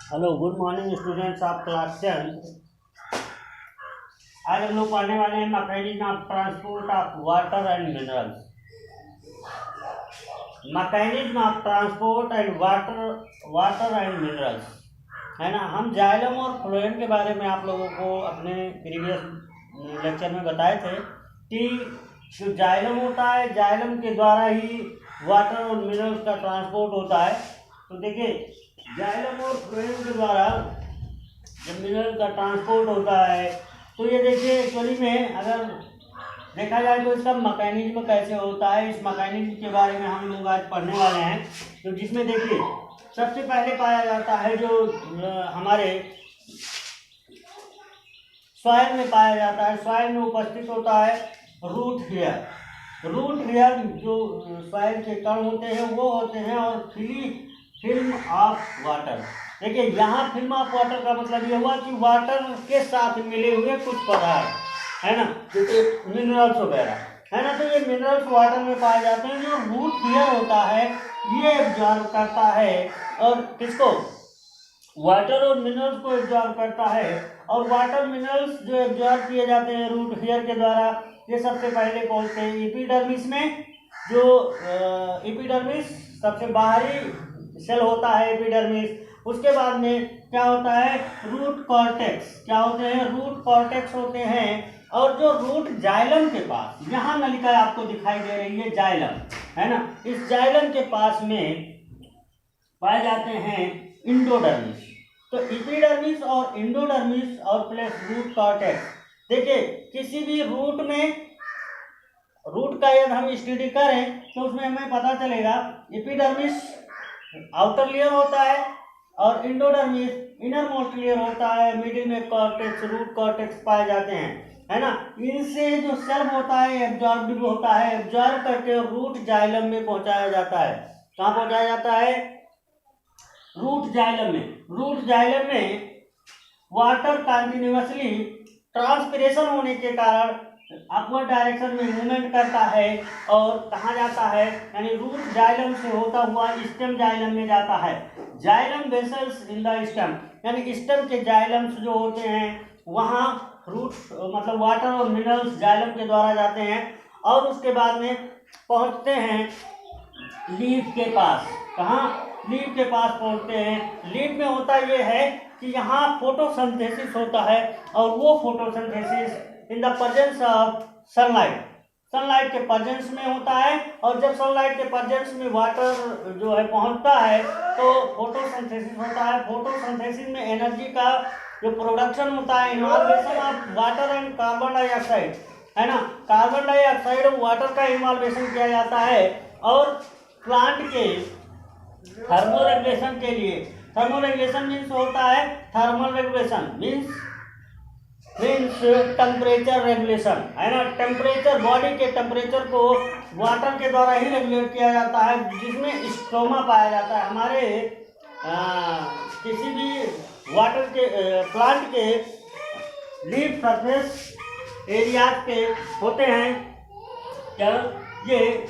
Hello, good morning students of class 10। आज हम लोग पढ़ने वाले हैं mechanism of transport of water and minerals. Mechanism of transport and water and minerals, है ना। हम जाइलम और फ्लोएम के बारे में आप लोगों को अपने प्रीवियस लेक्चर में बताए थे कि जो जाइलम होता है, जाइलम के द्वारा ही वाटर और मिनरल्स का ट्रांसपोर्ट होता है। तो देखिए, जाइलम और फ्लोएम के द्वारा जब मिनरल का ट्रांसपोर्ट होता है तो ये देखिए एक्चुअली में अगर देखा जाए तो इसका मैकेनिज्म कैसे होता है, इस मैकेनिज्म के बारे में हम लोग आज पढ़ने वाले हैं। तो जिसमें देखिए सबसे पहले पाया जाता है जो हमारे सॉइल में पाया जाता है, सॉइल में उपस्थित होता है रूट हेयर। रूट हेयर जो सॉइल के कण होते हैं वो होते हैं और फिल्म ऑफ वाटर। देखिए यहाँ फिल्म ऑफ वाटर का मतलब ये हुआ कि वाटर के साथ मिले हुए कुछ पदार्थ, है ना, जैसे मिनरल्स वगैरह, है ना। तो ये मिनरल्स वाटर में पाए जाते हैं। जो रूट हेयर होता है ये एब्जॉर्ब करता है और किसको, वाटर और मिनरल्स को एब्जॉर्ब करता है। और वाटर मिनरल्स जो एब्जॉर्ब किए जाते हैं रूट हेयर के द्वारा, ये सबसे पहले पहुंचते हैं एपिडर्मिस में। जो एपिडर्मिस सबसे बाहरी सेल होता है एपिडर्मिस। उसके बाद में क्या होता है, रूट कॉर्टेक्स। क्या होते हैं, रूट कॉर्टेक्स होते हैं। और जो रूट जाइलम के पास, यहाँ नलिका आपको दिखाई दे रही है जाइलम, है ना, इस जाइलम के पास में पाए जाते हैं इंडोडर्मिस। तो एपिडर्मिस और इंडोडर्मिस और प्लस रूट कॉर्टेक्स। देखिए किसी भी रूट में, रूट का यदि हम स्टडी करें तो उसमें हमें पता चलेगा एपिडर्मिस आउटर लेयर होता है और इंडोडर्मिस इनर मोस्ट लेयर होता है। मिडिल में कॉर्टेक्स, रूट कॉर्टेक्स पाए जाते हैं, है ना। इनसे जो सेल होता है एब्जॉर्ब होता है, एब्जॉर्ब करके रूट जाइलम में पहुंचाया जाता है। कहाँ पहुंचाया जाता है, रूट जाइलम में। रूट जाइलम में वाटर कंटिन्यूअसली ट्रांसपिरेशन होने के कारण अपवर्ड डायरेक्शन में मूवमेंट करता है और कहाँ जाता है, यानी रूट जाइलम से होता हुआ स्टेम जाइलम में जाता है। Xylem vessels in the stem, यानी स्टेम के जाइलम्स जो होते हैं वहाँ रूट मतलब वाटर और मिनरल्स जाइलम के द्वारा जाते हैं और उसके बाद में पहुँचते हैं लीफ के पास। कहाँ, लीफ के पास पहुँचते हैं। लीफ में होता ये है कि यहाँ फोटोसिंथेसिस होता है और वो photosynthesis in the presence of sunlight, sunlight के प्रेजेंस में होता है। और जब सनलाइट के प्रेजेंस में वाटर जो है पहुंचता है तो फोटोसिंथेसिस होता है। फोटोसिंथेसिस में एनर्जी का जो प्रोडक्शन होता है, इन्वॉल्वेशन of water and carbon dioxide, है ना, कार्बन डाइऑक्साइड और वाटर का इन्वॉल्वेशन किया जाता है। और प्लांट के थर्मोरेगुलेशन के लिए, थर्मोरेगुलेशन मीन्स होता है, thermal regulation means temperature regulation, है ना। टेम्परेचर, बॉडी के टेम्परेचर को वाटर के द्वारा ही रेगुलेट किया जाता है, जिसमें स्टोमा पाया जाता है। हमारे किसी भी वाटर के प्लांट के लीफ सरफेस एरियाज पे होते हैं क्या, ये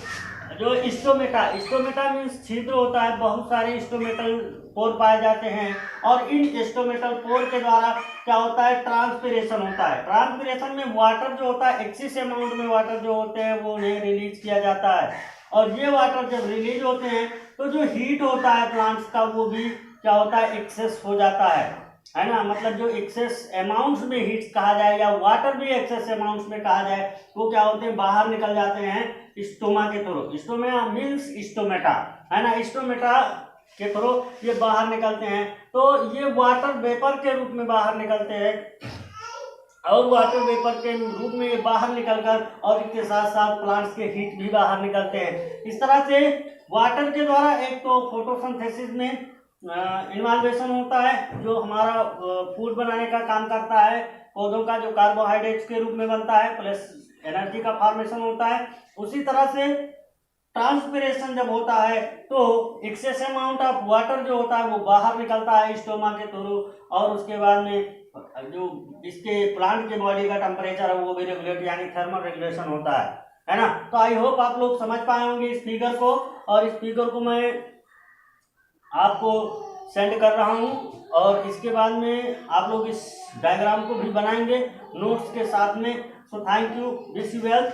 जो स्टोमेटा, स्टोमेटा मीन्स छिद्र होता है। बहुत सारे स्टोमेटल पोर पाए जाते हैं और इन स्टोमेटल पोर के द्वारा क्या होता है, ट्रांसपिरेशन होता है। ट्रांसपिरेशन में वाटर जो होता है, एक्सिस अमाउंट में वाटर जो होते हैं वो उन्हें रिलीज किया जाता है। और ये वाटर जब रिलीज होते हैं तो जो हीट होता है प्लांट्स का वो भी क्या होता है, एक्सेस हो जाता है ना। मतलब जो एक्सेस अमाउंट्स में हीट कहा जाए या वाटर भी एक्सेस अमाउंट्स में कहा जाए, वो क्या होते हैं, बाहर निकल जाते हैं स्टोमा के थ्रू। स्टोमा मीन्स स्टोमेटा, है ना, स्टोमेटा के थ्रू ये बाहर निकलते हैं। तो ये वाटर वेपर के रूप में बाहर निकलते हैं और वाटर वेपर के रूप में ये बाहर निकलकर और इसके साथ साथ प्लांट्स के हीट भी बाहर निकलते हैं। इस तरह से वाटर के द्वारा एक तो फोटोसिंथेसिस में इन्वॉल्वेशन होता है जो हमारा फूड बनाने का काम करता है। पौधों का जो कार्बोहाइड्रेट्स के रूप में बनता है प्लस एनर्जी का फॉर्मेशन होता है। उसी तरह से ट्रांसपिरेशन जब होता है तो एक्सेस अमाउंट ऑफ वाटर जो होता है वो बाहर निकलता है स्टोमा के थ्रू और उसके बाद में जो इसके प्लांट के बॉडी का टेम्परेचर है वो भी रेगुलेट, यानी थर्मल रेगुलेशन होता है ना। तो आई होप आप लोग समझ पाए होंगे इस फिगर को, और इस फिगर को मैं आपको सेंड कर रहा हूँ और इसके बाद में आप लोग इस डायग्राम को भी बनाएंगे नोट्स के साथ में। So thank you, wish you well.